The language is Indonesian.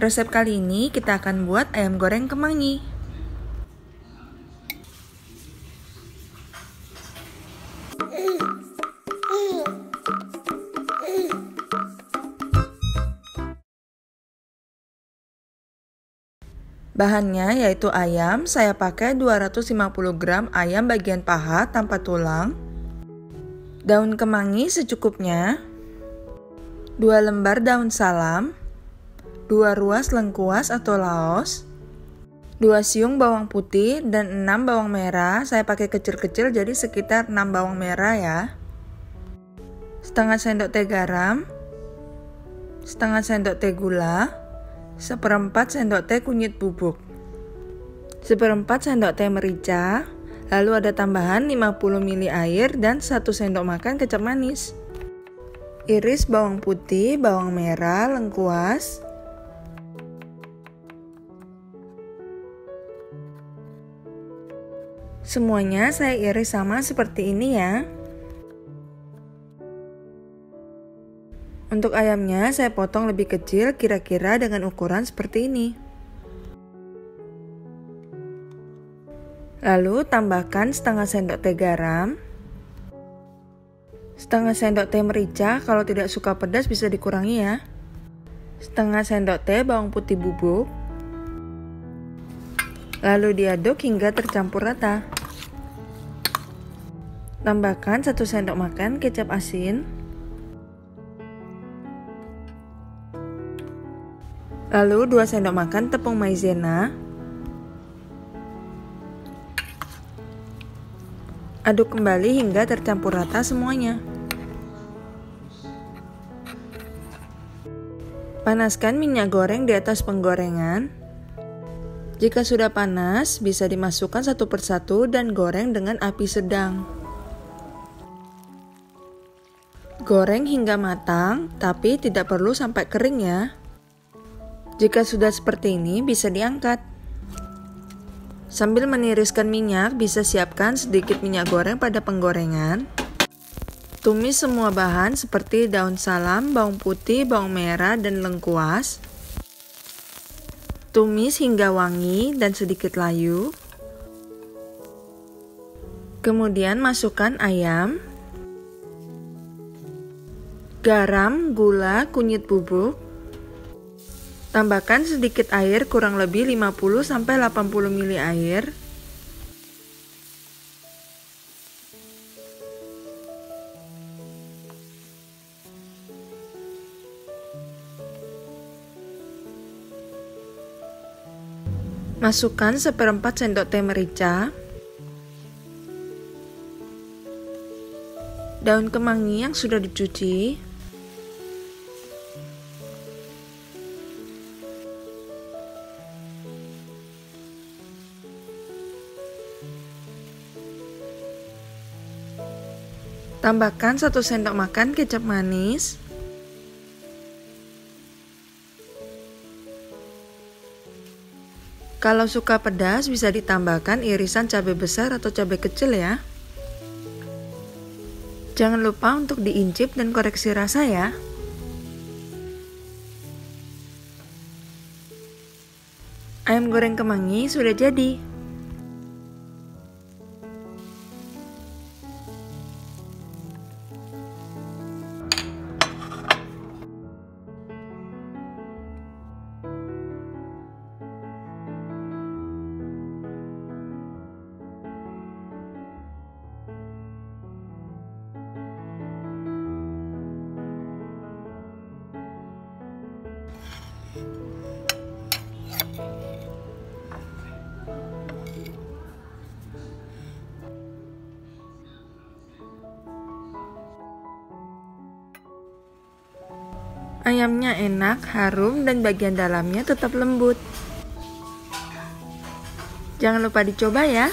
Resep kali ini kita akan buat ayam goreng kemangi. Bahannya yaitu ayam, saya pakai 250 gram ayam bagian paha tanpa tulang, daun kemangi secukupnya, 2 lembar daun salam, 2 ruas lengkuas atau laos, 2 siung bawang putih, dan 6 bawang merah. Saya pakai kecil-kecil jadi sekitar 6 bawang merah ya. Setengah sendok teh garam, setengah sendok teh gula, seperempat sendok teh kunyit bubuk, seperempat sendok teh merica, lalu ada tambahan 50 ml air dan 1 sendok makan kecap manis. Iris bawang putih, bawang merah, lengkuas. Semuanya saya iris sama seperti ini ya. Untuk ayamnya saya potong lebih kecil, kira-kira dengan ukuran seperti ini. Lalu tambahkan setengah sendok teh garam, setengah sendok teh merica, kalau tidak suka pedas bisa dikurangi ya. Setengah sendok teh bawang putih bubuk. Lalu diaduk hingga tercampur rata. Tambahkan 1 sendok makan kecap asin. Lalu 2 sendok makan tepung maizena. Aduk kembali hingga tercampur rata semuanya. Panaskan minyak goreng di atas penggorengan. Jika sudah panas, bisa dimasukkan satu persatu dan goreng dengan api sedang. Goreng hingga matang, tapi tidak perlu sampai kering ya. Jika sudah seperti ini, bisa diangkat. Sambil meniriskan minyak, bisa siapkan sedikit minyak goreng pada penggorengan. Tumis semua bahan seperti daun salam, bawang putih, bawang merah, dan lengkuas. Tumis hingga wangi dan sedikit layu. Kemudian masukkan ayam, garam, gula, kunyit bubuk. Tambahkan sedikit air, kurang lebih 50-80 ml air. Masukkan seperempat sendok teh merica, daun kemangi yang sudah dicuci, tambahkan 1 sendok makan kecap manis, kalau suka pedas bisa ditambahkan irisan cabai besar atau cabai kecil ya. Jangan lupa untuk diincip dan koreksi rasa ya. Ayam goreng kemangi sudah jadi. Ayamnya enak, harum, dan bagian dalamnya tetap lembut. Jangan lupa dicoba ya.